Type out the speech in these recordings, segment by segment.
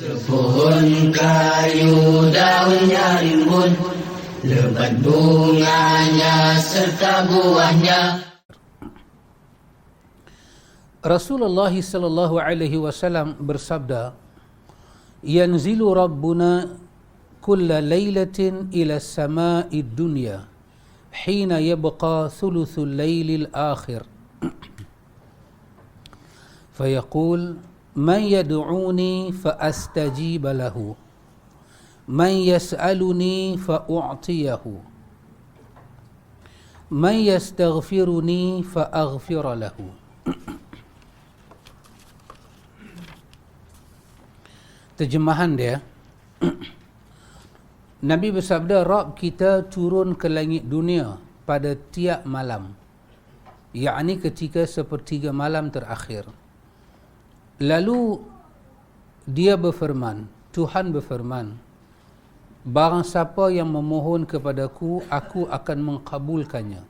Sepohon kayu daunnya rimbun, lebat bunganya serta buahnya. Rasulullah sallallahu alaihi wasallam bersabda, "Yanzilu Rabbuna kulla lailatin ila as-sama'i ad-dunya hina yabqa thuluthul lailil akhir fayaqul man yad'uni fa astajib lahu man yas'aluni fa u'tiyahu man yastaghfiruni fa aghfir lahu." Terjemahan dia, Nabi bersabda, Rabb kita turun ke langit dunia pada tiap malam, yakni ketika sepertiga malam terakhir. Lalu dia berfirman, Tuhan berfirman, barang siapa yang memohon kepadaku, aku akan mengkabulkannya.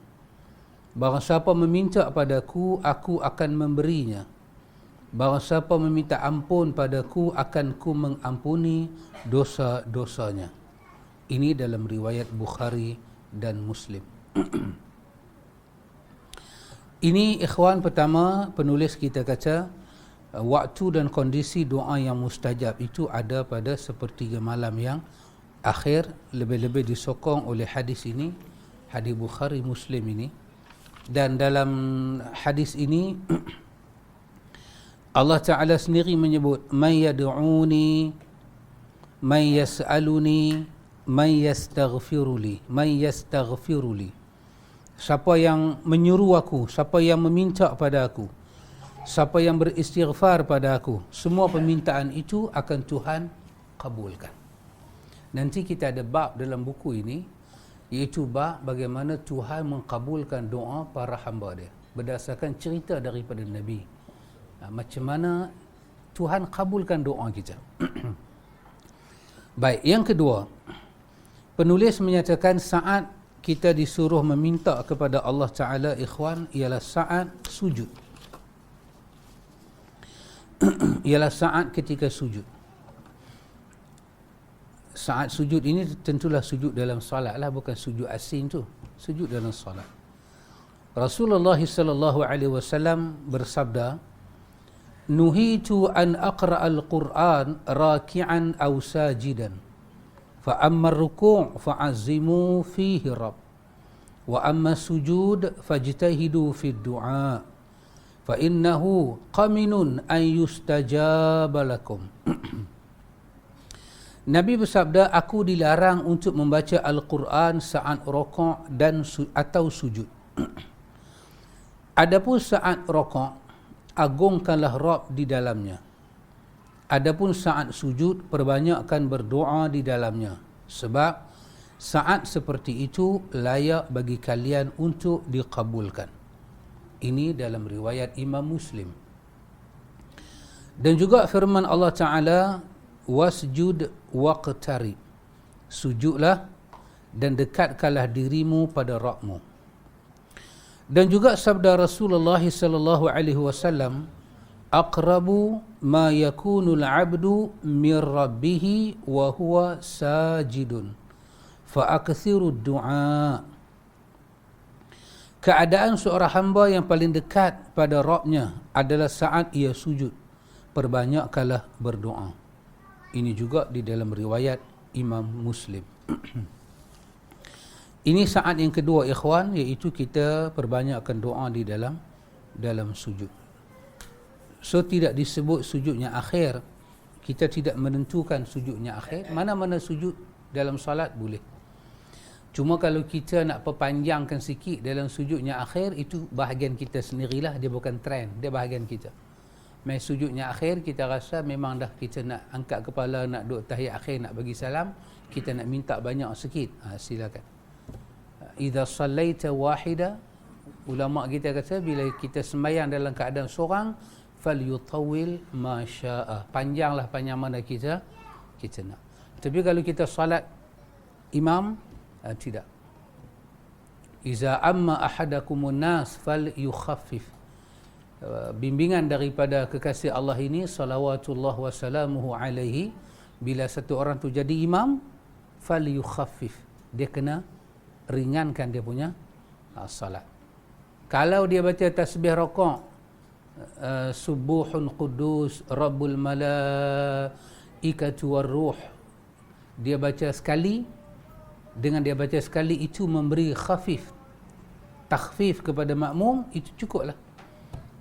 Barang siapa meminta padaku, aku akan memberinya. Barang siapa meminta ampun padaku, akan ku mengampuni dosa-dosanya. Ini dalam riwayat Bukhari dan Muslim. Ini ikhwan, pertama penulis kita kata waktu dan kondisi doa yang mustajab itu ada pada sepertiga malam yang akhir, lebih-lebih disokong oleh hadis ini, hadis Bukhari Muslim ini. Dan dalam hadis ini Allah Ta'ala sendiri menyebut man yad'uni, man yas'aluni, man yastaghfiruli, man yastaghfiruli. Siapa yang menyuruh aku, siapa yang meminta pada aku, siapa yang beristighfar pada aku, semua permintaan itu akan Tuhan kabulkan. Nanti kita ada bab dalam buku ini, iaitu bab bagaimana Tuhan mengkabulkan doa para hamba dia berdasarkan cerita daripada Nabi. Macam mana Tuhan kabulkan doa kita. Baik, yang kedua, penulis menyatakan saat kita disuruh meminta kepada Allah Ta'ala, ikhwan, ialah saat sujud. Ialah saat ketika sujud. Saat sujud ini tentulah sujud dalam solat lah, bukan sujud asing tu. Sujud dalam solat. Rasulullah sallallahu alaihi wasallam bersabda, "Nuhitu an aqra al-Quran raki'an aw sajidan. Fa amma ar-ruku' fa'azzimu fihi Rabb. Wa amma sujud fajtahidu fi ad-du'a. Fa innahu qaminun an yustajaba lakum." Nabi bersabda, aku dilarang untuk membaca Al-Quran saat rokok dan atau sujud. Adapun saat rokok, agungkanlah Rabb di dalamnya. Adapun saat sujud, perbanyakkan berdoa di dalamnya. Sebab saat seperti itu layak bagi kalian untuk dikabulkan. Ini dalam riwayat Imam Muslim. Dan juga firman Allah Ta'ala, wasjud waqtarib. Sujudlah dan dekatkanlah dirimu pada Rabbmu. Dan juga sabda Rasulullah sallallahu alaihi wasallam, aqrabu ma yakunul 'abdu min rabbih wa huwa sajidun fa aktsiru du'a. Keadaan seorang hamba yang paling dekat pada Rabbnya adalah saat ia sujud. Perbanyakkanlah berdoa. Ini juga di dalam riwayat Imam Muslim. Ini saat yang kedua, ikhwan, iaitu kita perbanyakkan doa di dalam sujud. So tidak disebut sujudnya akhir. Kita tidak menentukan sujudnya akhir. Mana-mana sujud dalam salat boleh. Cuma kalau kita nak perpanjangkan sikit dalam sujudnya akhir, itu bahagian kita sendirilah, dia bukan trend, dia bahagian kita. Mai sujudnya akhir, kita rasa memang dah kita nak angkat kepala, nak duduk tahiyat akhir, nak bagi salam, kita nak minta banyak sikit. Silakan. Idza sallaita wahida, ulama kita kata bila kita sembahyang dalam keadaan seorang, falyutawil ma syaa. Panjanglah panjang mana kita nak. Tapi kalau kita salat imam, tidak. Iza amma ahadakumun nas falyukhaffif. bimbingan daripada kekasih Allah ini salawatullah wa salamuhu alaihi, bila satu orang tu jadi imam, falyukhaffif, dia kena ringankan dia punya salat. Kalau dia baca tasbih rakaat, subuhun qudus rabbul malaikatu warruh, dia baca sekali, dengan dia baca sekali itu memberi takhfif kepada makmum, itu cukuplah.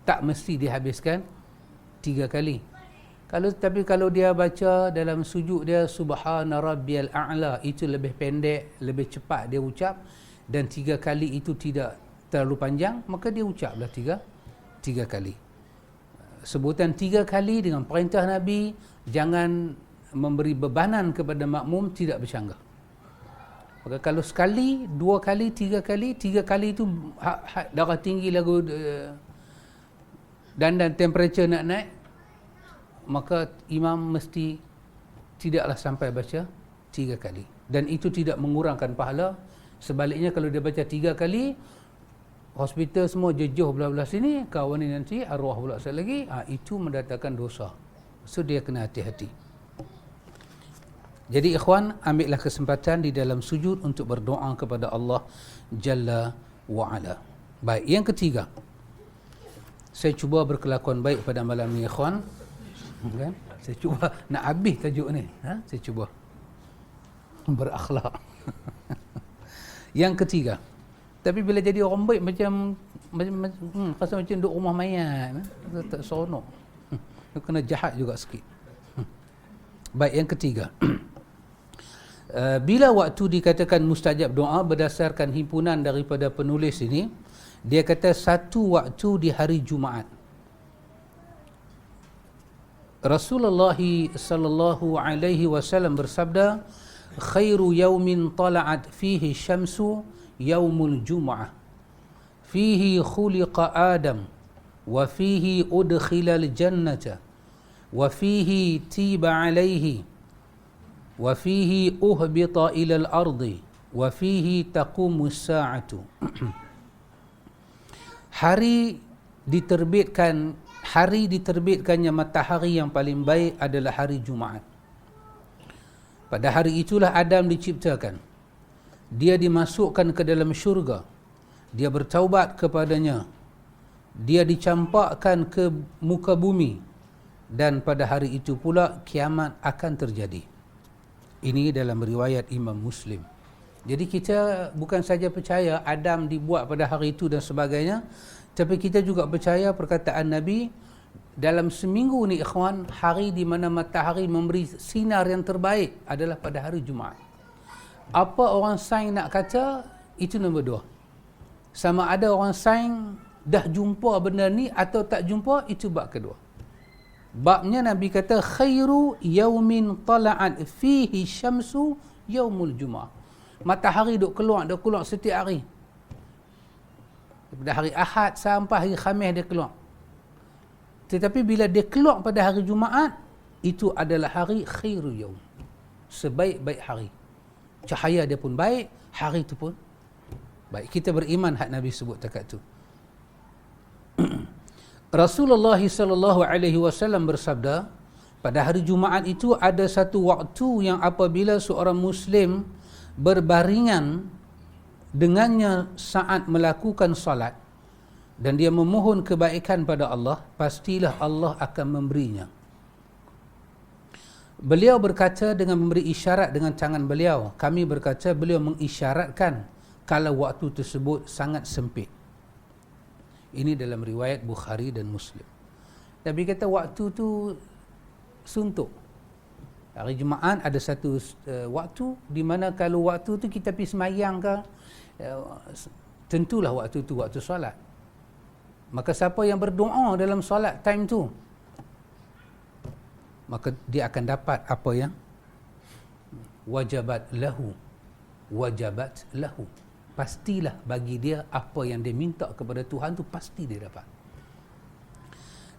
Tak mesti dihabiskan 3 kali. Tapi kalau dia baca dalam sujud dia subhana rabbiyal a'la, itu lebih pendek, lebih cepat dia ucap, dan 3 kali itu tidak terlalu panjang, maka dia ucaplah 3 kali. Sebutan 3 kali dengan perintah Nabi, jangan memberi bebanan kepada makmum, tidak bercanggah. Maka kalau sekali, 2 kali, 3 kali, 3 kali itu darah tinggi lagu dan temperature nak naik, maka imam mesti tidaklah sampai baca 3 kali. Dan itu tidak mengurangkan pahala. Sebaliknya kalau dia baca 3 kali, hospital semua jejuh belah-belah sini, kawan ni nanti arwah pula sekali lagi, itu mendatangkan dosa. So dia kena hati-hati. Jadi ikhwan, ambillah kesempatan di dalam sujud untuk berdoa kepada Allah Jalla wa'ala. Baik, yang ketiga, saya cuba berkelakuan baik pada malam ni ikhwan, kan? Saya cuba nak habis tajuk ni, saya cuba berakhlak. Yang ketiga, tapi bila jadi orang baik macam rasa macam duduk rumah mayat, tak seronok. Kena jahat juga sikit. Baik, yang ketiga, bila waktu dikatakan mustajab doa, berdasarkan himpunan daripada penulis ini, dia kata satu waktu di hari Jumaat. Rasulullah sallallahu alaihi wasallam bersabda, khairu yaumin tala'at fihi syamsu yaumul jum'ah, fihi khuliqa Adam, wa fihi udkhilal jannata, wa fihi tiba alaihi, wa fihi uhbita ilal ardi, wa fihi taqumus sa'atu. Hari diterbitkannya matahari yang paling baik adalah hari Jumaat. Pada hari itulah Adam diciptakan. Dia dimasukkan ke dalam syurga. Dia bertaubat kepadanya. Dia dicampakkan ke muka bumi. Dan pada hari itu pula kiamat akan terjadi. Ini dalam riwayat Imam Muslim. Jadi kita bukan saja percaya Adam dibuat pada hari itu dan sebagainya, tapi kita juga percaya perkataan Nabi, dalam seminggu ni ikhwan, hari di mana matahari memberi sinar yang terbaik adalah pada hari Jumaat. Apa orang sains nak kata, itu nombor 2. Sama ada orang sains dah jumpa benda ni atau tak jumpa, itu bab kedua. Babnya Nabi kata khairu yaumin tala'at fihi syamsu yaumul Jumaat. Matahari duk keluar setiap hari. Daripada hari Ahad sampai hari Khamis dia keluar. Tetapi bila dia keluar pada hari Jumaat, itu adalah hari khairu yaum, sebaik-baik hari. Cahaya dia pun baik, hari itu pun baik. Kita beriman hak Nabi sebut takat tu. Rasulullah sallallahu alaihi wasallam bersabda, pada hari Jumaat itu ada satu waktu yang apabila seorang Muslim berbaringan dengannya saat melakukan salat dan dia memohon kebaikan pada Allah, pastilah Allah akan memberinya. Beliau berkata dengan memberi isyarat dengan tangan beliau. Kami berkata beliau mengisyaratkan kalau waktu tersebut sangat sempit. Ini dalam riwayat Bukhari dan Muslim. Nabi kata waktu tu suntuk. Hari Jumaat ada satu waktu di mana kalau waktu tu kita pergi semayang ke, tentulah waktu tu waktu solat. Maka siapa yang berdoa dalam solat time tu, maka dia akan dapat apa yang wajabat lahu. Pastilah bagi dia apa yang dia minta kepada Tuhan tu, pasti dia dapat.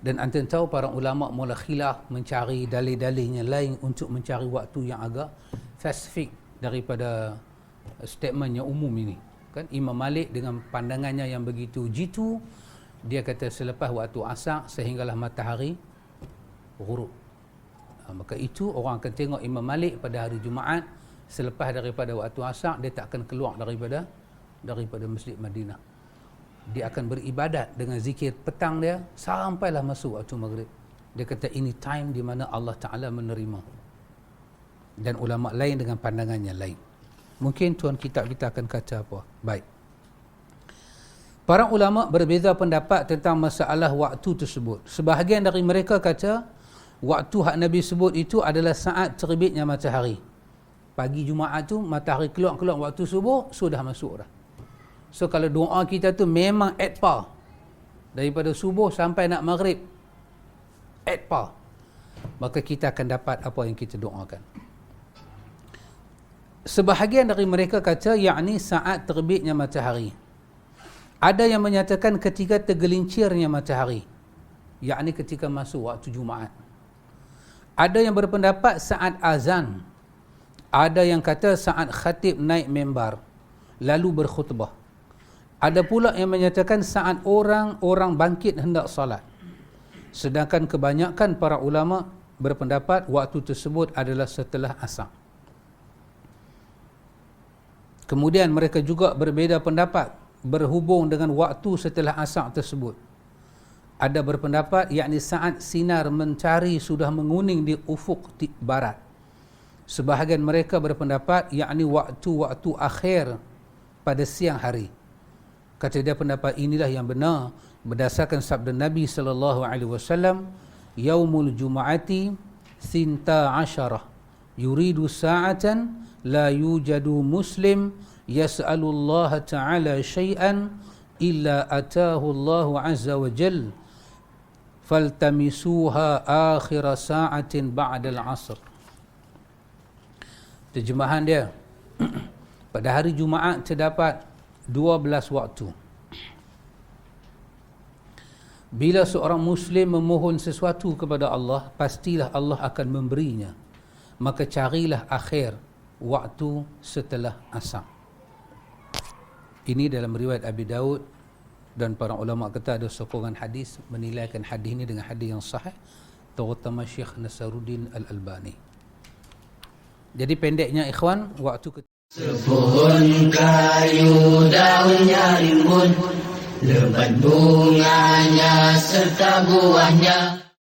Dan antum tahu para ulama mula khilaf mencari dalil-dalilnya lain untuk mencari waktu yang agak spesifik daripada statement yang umum ini. Kan Imam Malik dengan pandangannya yang begitu jitu Dia kata selepas waktu asar sehinggalah matahari ghurub. Maka itu orang akan tengok Imam Malik pada hari Jumaat selepas daripada waktu asar, dia tak akan keluar daripada Masjid Madinah. Dia akan beribadat dengan zikir petang dia sampailah masuk waktu maghrib. Dia kata ini time di mana Allah Ta'ala menerima. Dan ulama lain dengan pandangannya lain. Mungkin tuan kitab kita akan kata apa? Baik. Para ulama berbeza pendapat tentang masalah waktu tersebut. Sebahagian dari mereka kata waktu hak Nabi sebut itu adalah saat terbitnya matahari. Pagi Jumaat tu matahari keluar waktu subuh, sudah masuk dah. So kalau doa kita tu memang at par daripada subuh sampai nak maghrib, at par, maka kita akan dapat apa yang kita doakan. Sebahagian dari mereka kata yakni saat terbitnya matahari. Ada yang menyatakan ketika tergelincirnya matahari, yakni ketika masuk waktu Jumaat. Ada yang berpendapat saat azan. Ada yang kata saat khatib naik mimbar lalu berkhutbah. Ada pula yang menyatakan saat orang bangkit hendak salat. Sedangkan kebanyakan para ulama berpendapat waktu tersebut adalah setelah asar. Kemudian mereka juga berbeza pendapat berhubung dengan waktu setelah asar tersebut. Ada berpendapat yakni saat sinar mentari sudah menguning di ufuk barat. Sebahagian mereka berpendapat yakni waktu-waktu akhir pada siang hari. Kata dia pendapat inilah yang benar berdasarkan sabda Nabi sallallahu alaihi wasallam, yaumul jumu'ati sinta asyarah yuridu sa'atan la yujadu muslim yas'alullaha ta'ala syai'an illa atahu Allahu azza wa jal faltamisuha akhir sa'atin ba'dal asr. Terjemahan dia, pada hari Jumaat terdapat 12 waktu. Bila seorang Muslim memohon sesuatu kepada Allah, pastilah Allah akan memberinya. Maka carilah akhir waktu setelah asar. Ini dalam riwayat Abi Daud, dan para ulama kata ada sokongan hadis menilaikan hadis ini dengan hadis yang sahih, terutama Syekh Nasaruddin Al-Albani. Jadi pendeknya ikhwan, waktu sepohon kayu daunnya rimbun, lebat bunganya serta buahnya.